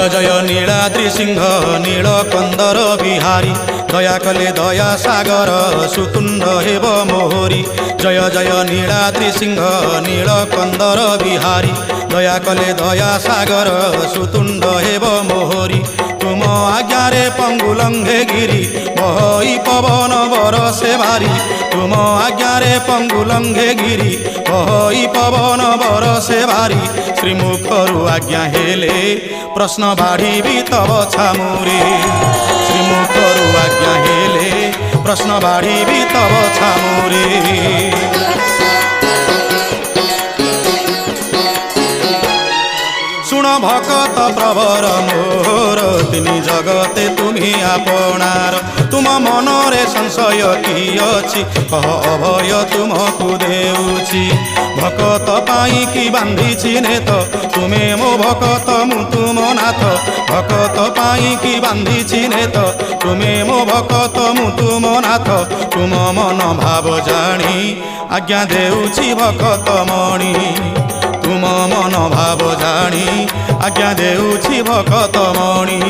जय नीलाद्रि सिंह नीलकंदर बिहारी दया कले दया सागर सुतुंड हेब मोहरी। जय जय नीलाद्रि सिंह नीलकंदर बिहारी दया कले दया सागर सुतुंड हेब मोहरी। तुम आज्ञारे पंगुलंघे गिरी बहई पवन बरसे भारी। तुम आज्ञारे पंगुलंघे गिरी बहई पवन बरसे भारी। श्रीमुखरु आज्ञा हेले प्रश्न बाढ़ी तब छामुरे। श्रीमुखरु आज्ञा हेले प्रश्न बाढ़ी तब छामुरे। शुण भकत प्रवर मोर तिनि जगते तुम्ही आपणार। तुम मनरे संशय कि अछि कह अभय तुमको देउछि। भकत पाई कि बांधिछि नेत तुमे मो भकत मु तुम नाथ। भकत पाई कि बांधिछि नेत तुमे मो भकत मु तुम नाथ। तुम मन भाव जानी आज्ञा देउछि भकत मणि। तुम मन भाव जानी आज्ञा देउछि भकत मणि।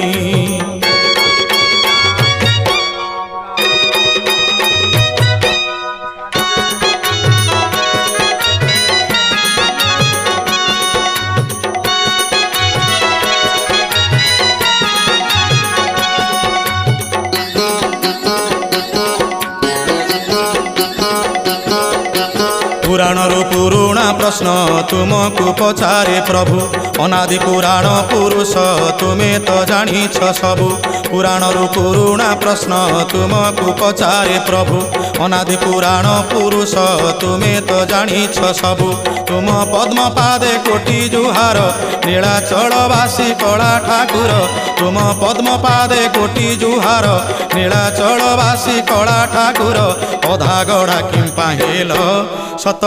पुराणरु पुरुणा प्रश्न तुमको पचारे प्रभु। अनादि पुराण पुरुष तुमे तो जानिछ सबु। पुराणरु पुरुणा प्रश्न तुमको पचारे प्रभु। अनादि पुराण पुरुष तुमे तो जानिछ सबु। तुम पद्म पादे कोटि जुहार नीलाचलवासी कला ठाकुर। तुम पद्म पादे कोटि जुहार नीलाचलवासी कला ठाकुर। अधा गढ़ा किंपा हेल सत